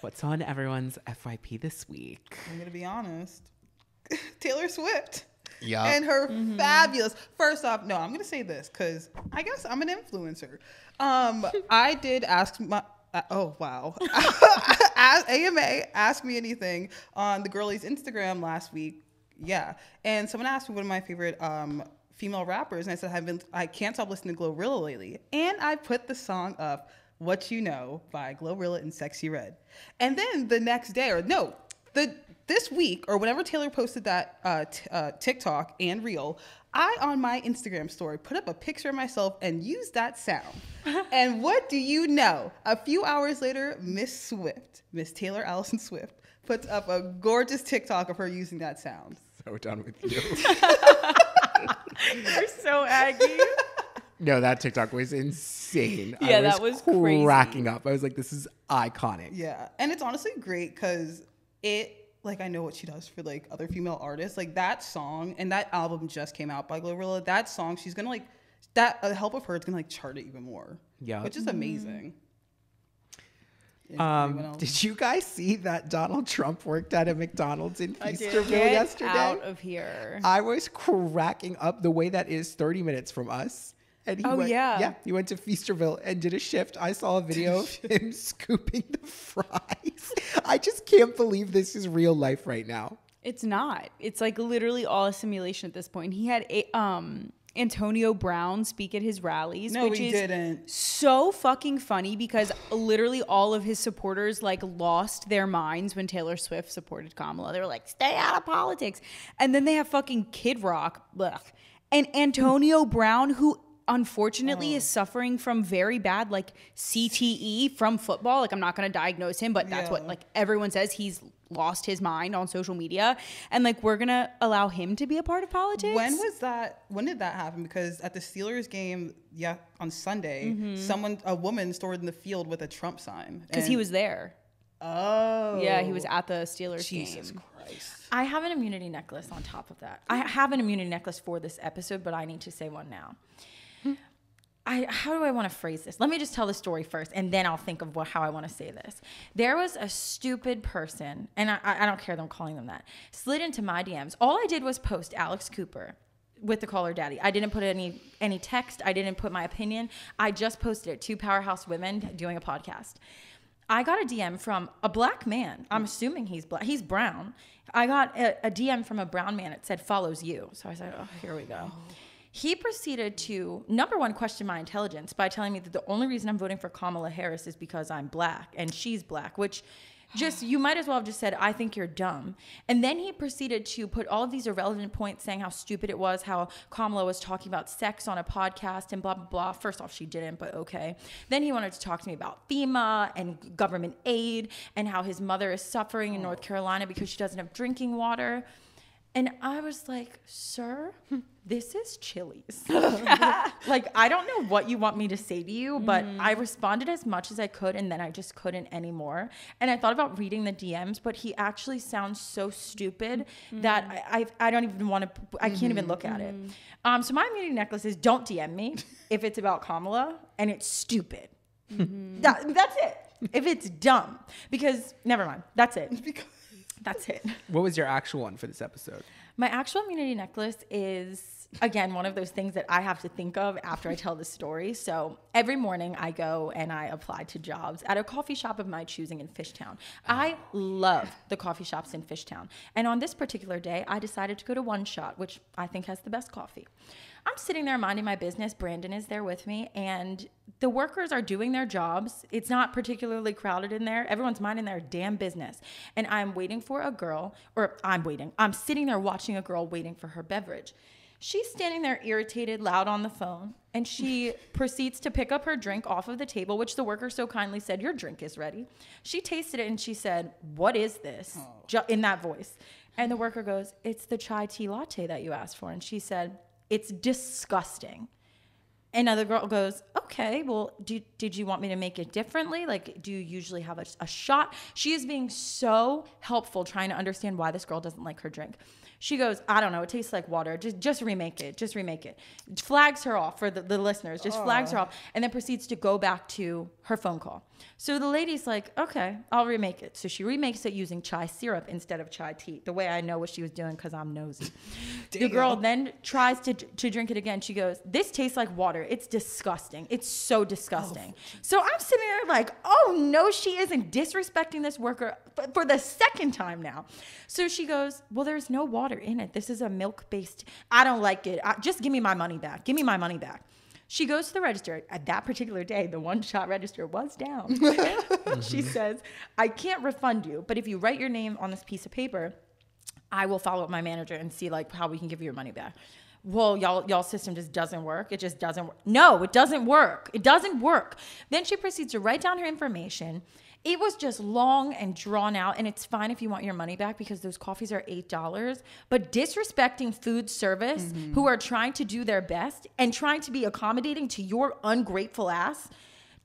A: What's on everyone's FYP this week?
C: I'm gonna be honest. Taylor Swift.
A: Yeah.
C: And her fabulous. First off, no, I'm gonna say this because I guess I'm an influencer. I did ask my. Oh wow. AMA asked me anything on the girlies Instagram last week. Yeah, and someone asked me one of my favorite female rappers, and I said I can't stop listening to Glorilla lately, and I put the song up "What You Know" by Glorilla and Sexy Red, and then the next day, or no, this week, or whenever Taylor posted that TikTok and reel, I on my Instagram story put up a picture of myself and used that sound. And what do you know? A few hours later, Miss Taylor Allison Swift, puts up a gorgeous TikTok of her using that sound.
A: So done with you.
B: You're so aggy.
A: No, that TikTok was insane.
D: Yeah,
A: I
D: that was crazy.
A: cracking up. I was like, this is iconic.
C: Yeah, and it's honestly great because I know what she does for like other female artists. Like that song and that album just came out by Glorilla. That song, she's gonna like that. The help of her, it's gonna like chart it even more.
A: Yeah.
C: which is amazing. Anyone else?
A: Did you guys see that Donald Trump worked at a McDonald's in Feasterville
D: Get
A: yesterday?
D: out of here.
A: I was cracking up the way that is 30 minutes from us. And he went,
D: yeah.
A: he went to Feasterville and did a shift. I saw a video of him scooping the fries. I just can't believe this is real life right now.
D: It's not. It's like literally all a simulation at this point. He had Antonio Brown speak at his rallies,
C: No,
D: which
C: he
D: is
C: didn't.
D: so fucking funny because literally all of his supporters like lost their minds when Taylor Swift supported Kamala. They were like, stay out of politics. And then they have fucking Kid Rock and Antonio Brown, who unfortunately is suffering from very bad like CTE from football. Like I'm not going to diagnose him, but that's what like everyone says. He's lost his mind on social media, and like we're going to allow him to be a part of politics.
C: When did that happen? Because at the Steelers game, on Sunday, a woman stood in the field with a Trump sign.
D: Because he was there.
C: Oh.
D: Yeah, he was at the Steelers
C: Jesus
D: game.
C: Christ.
B: I have an immunity necklace on top of that. I have an immunity necklace for this episode, but I need to say one now. how do I want to phrase this? Let me just tell the story first, and then I'll think of how I want to say this. There was a stupid person, and I don't care that I'm calling them that, slid into my DMs. All I did was post Alex Cooper with the caller daddy. I didn't put any text. I didn't put my opinion. I just posted it. 2 powerhouse women doing a podcast. I got a DM from a black man. I'm assuming he's black. He's brown. I got a DM from a brown man. It said, follows you. So I said, oh, here we go. He proceeded to, number one, question my intelligence by telling me that the only reason I'm voting for Kamala Harris is because I'm black and she's black, which just, you might as well have just said, I think you're dumb. And then he proceeded to put all of these irrelevant points saying how stupid it was, how Kamala was talking about sex on a podcast and blah, blah, blah. First off, she didn't, but okay. Then he wanted to talk to me about FEMA and government aid and how his mother is suffering in North Carolina because she doesn't have drinking water. And I was like, sir, this is Chili's. Like, I don't know what you want me to say to you, but I responded as much as I could, and then I just couldn't anymore. And I thought about reading the DMs, but he actually sounds so stupid that I don't even want to, I can't even look at it. So my immunity necklace is don't DM me if it's about Kamala and it's stupid. That's it. If it's dumb. Because, never mind. That's it. That's it.
A: What was your actual one for this episode?
B: My actual immunity necklace is, again, one of those things that I have to think of after I tell the story. So every morning I go and I apply to jobs at a coffee shop of my choosing in Fishtown. I love the coffee shops in Fishtown. And on this particular day, I decided to go to One Shot, which I think has the best coffee. I'm sitting there minding my business. Brandon is there with me, and the workers are doing their jobs. It's not particularly crowded in there. Everyone's minding their damn business. And I'm waiting for a girl, I'm sitting there watching a girl waiting for her beverage. She's standing there irritated, loud on the phone, and she proceeds to pick up her drink off of the table, which the worker so kindly said, your drink is ready. She tasted it and she said, what is this? In that voice. And the worker goes, it's the chai tea latte that you asked for. And she said, it's disgusting. Another girl goes, okay, well, did you want me to make it differently? Like, do you usually have a shot? She is being so helpful trying to understand why this girl doesn't like her drink. She goes, I don't know, it tastes like water. Just remake it. Just remake it. Flags her off for the listeners. Just flags her off and then proceeds to go back to her phone call. So the lady's like, okay, I'll remake it. So she remakes it using chai syrup instead of chai tea. The way I know what she was doing because I'm nosy. The girl then tries to drink it again. She goes, this tastes like water. It's disgusting. It's so disgusting. So I'm sitting there like, oh, no, she isn't, disrespecting this worker for the second time now. So she goes, well, there's no water in it. This is a milk-based. I don't like it. Just give me my money back. Give me my money back. She goes to the register. At that particular day, the One Shot register was down. She says, I can't refund you, but if you write your name on this piece of paper, I will follow up my manager and see like how we can give you your money back. Well, y'all system just doesn't work. It just doesn't work. No, it doesn't work. It doesn't work. Then she proceeds to write down her information. It was just long and drawn out, and it's fine if you want your money back because those coffees are $8. But disrespecting food service who are trying to do their best and trying to be accommodating to your ungrateful ass,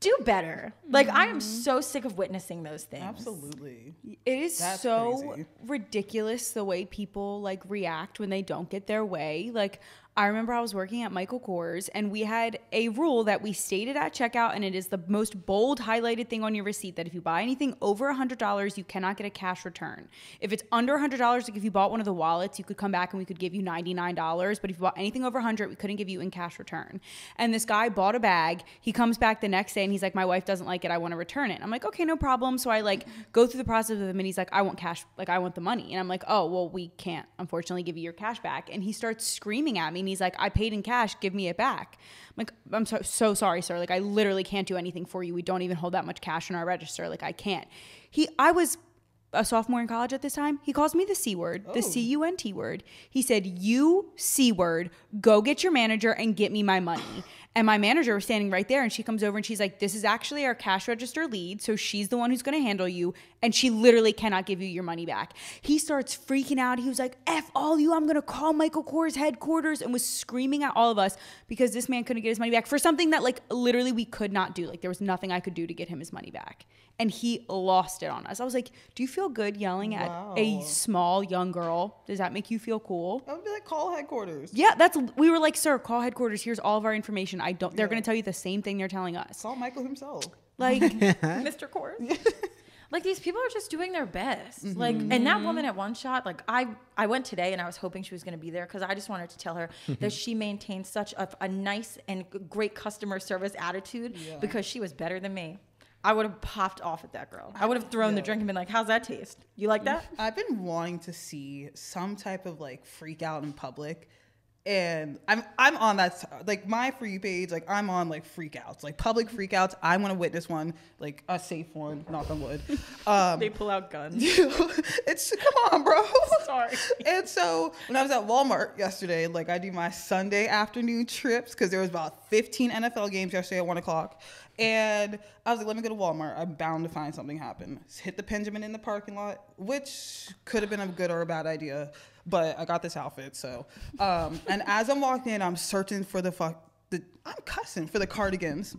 B: do better. Like, I am so sick of witnessing those things.
C: Absolutely.
D: It is
C: That's
D: so
C: crazy.
D: ridiculous the way people like react when they don't get their way. Like, I remember I was working at Michael Kors and we had a rule that we stated at checkout, and it is the most bold highlighted thing on your receipt that if you buy anything over $100, you cannot get a cash return. If it's under $100, like if you bought one of the wallets, you could come back and we could give you $99. But if you bought anything over $100, we couldn't give you in cash return. And this guy bought a bag. He comes back the next day and he's like, my wife doesn't like it. I want to return it. I'm like, okay, no problem. So I like go through the process with him and he's like, I want cash. Like, I want the money. And I'm like, oh, well, we can't unfortunately give you your cash back. And he starts screaming at me and he's like, I paid in cash. Give me it back. I'm like, I'm so sorry, sir. Like, I literally can't do anything for you. We don't even hold that much cash in our register. Like, I can't. I was a sophomore in college at this time. He calls me the C word, the C-U-N-T word. He said, you C word, go get your manager and get me my money. And my manager was standing right there and she comes over and she's like, this is actually our cash register lead. So she's the one who's going to handle you. And she literally cannot give you your money back. He starts freaking out. He was like, F all you, I'm going to call Michael Kors headquarters, and was screaming at all of us because this man couldn't get his money back for something that like literally we could not do. Like, there was nothing I could do to get him his money back. And he lost it on us. I was like, do you feel good yelling at a small young girl? Does that make you feel cool?
C: I would be like, call headquarters.
D: Yeah, we were like, sir, call headquarters. Here's all of our information. I don't. They're going to tell you the same thing they're telling us.
C: Saw Michael himself.
D: Like,
B: Mr. Course. Like, these people are just doing their best. Like, and that woman at One Shot, like, I went today and I was hoping she was going to be there because I just wanted to tell her that she maintained such a nice and great customer service attitude because she was better than me. I would have popped off at that girl. I would have thrown the drink and been like, how's that taste? You like that?
C: I've been wanting to see some type of like freak out in public. And I'm on that, like my For You page, like I'm on like freakouts, like public freakouts. I want to witness one, like a safe one, knock on wood.
B: They pull out guns.
C: It's, come on, bro.
B: Sorry.
C: And so when I was at Walmart yesterday, like I do my Sunday afternoon trips because there was about 15 NFL games yesterday at 1 o'clock. And I was like, let me go to Walmart. I'm bound to find something happen. Hit the Benjamin in the parking lot, which could have been a good or a bad idea. But I got this outfit, so. And as I'm walking in, I'm searching for I'm cussing for the cardigans.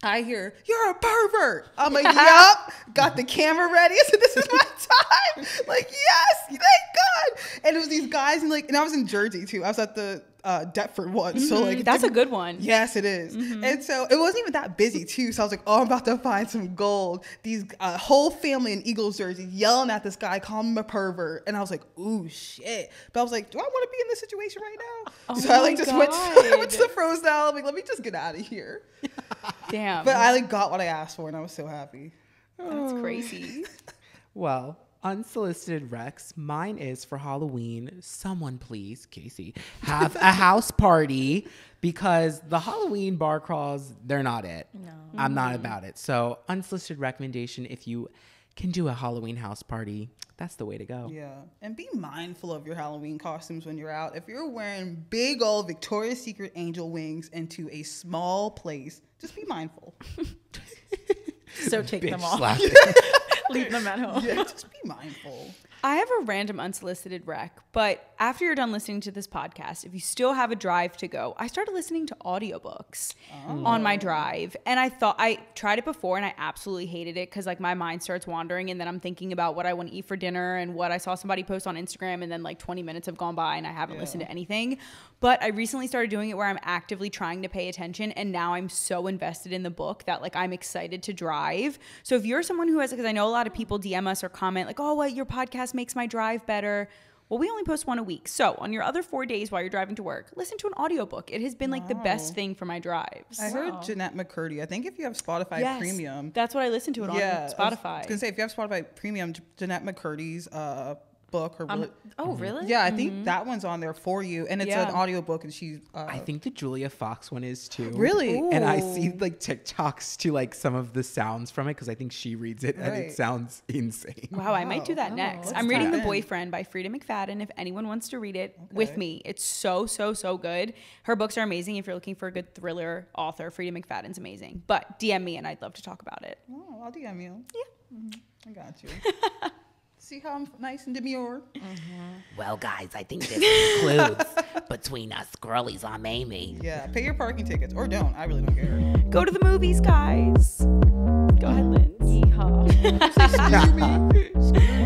C: I hear, you're a pervert. I'm like, yup. Got the camera ready. I said, this is my time. Like, yes, thank God. And it was these guys, and I was in Jersey too. I was at the Deptford one. So like,
D: that's a good one.
C: Yes, it is. And so it wasn't even that busy too. So I was like, oh, I'm about to find some gold. These whole family in Eagles jerseys yelling at this guy, calling him a pervert. And I was like, ooh, shit. But I was like, do I want to be in this situation right now?
D: Oh
C: so I
D: my
C: just
D: God.
C: went to the froze down. I'm like, let me just get out of here.
D: Damn.
C: But I got what I asked for, and I was so happy.
D: That's crazy.
A: Well, unsolicited Rex, mine is for Halloween. Someone please, Casey, have a house party because the Halloween bar crawls, they're not it.
B: No.
A: I'm not about it. So unsolicited recommendation, if you can do a Halloween house party, that's the way to go.
C: Yeah. And be mindful of your Halloween costumes when you're out. If you're wearing big old Victoria's Secret angel wings into a small place, just be mindful.
B: So take them
A: Bitch
B: off.
A: slapping.
B: Leave them at home.
C: Yeah, just be mindful.
D: I have a random unsolicited rec, but after you're done listening to this podcast, if you still have a drive to go, I started listening to audiobooks on my drive. And I tried it before and I absolutely hated it because like my mind starts wandering and then I'm thinking about what I want to eat for dinner and what I saw somebody post on Instagram, and then like 20 minutes have gone by and I haven't listened to anything. But I recently started doing it where I'm actively trying to pay attention, and now I'm so invested in the book that like I'm excited to drive. So if you're someone who has, because I know a lot of people DM us or comment like, oh, what, your podcast makes my drive better. Well, we only post one a week. So on your other 4 days while you're driving to work, listen to an audiobook. It has been like the best thing for my drives.
C: I heard Jeanette McCurdy. I think if you have Spotify Premium.
D: That's what I listen to it on Spotify.
C: I was going to say, if you have Spotify Premium, Jeanette McCurdy's book.
B: Really?
C: Yeah, I think that one's on there for you. And it's an audiobook, and she's...
A: I think the Julia Fox one is too.
C: Really?
A: Ooh. And I see like TikToks to like some of the sounds from it because I think she reads it and it sounds insane.
D: Wow, I might do that next. I'm reading The Boyfriend by Frida McFadden. If anyone wants to read it with me, it's so good. Her books are amazing. If you're looking for a good thriller author, Frida McFadden's amazing. But DM me and I'd love to talk about it.
C: Oh, I'll DM you.
D: Yeah.
C: I got you. See how I'm nice and demure?
E: Well, guys, I think this concludes Between Us Girlies. I'm Amy.
C: Yeah, pay your parking tickets. Or don't. I really don't care.
D: Go to the movies, guys. Go ahead, Linz.
B: Yeehaw.
C: Excuse me.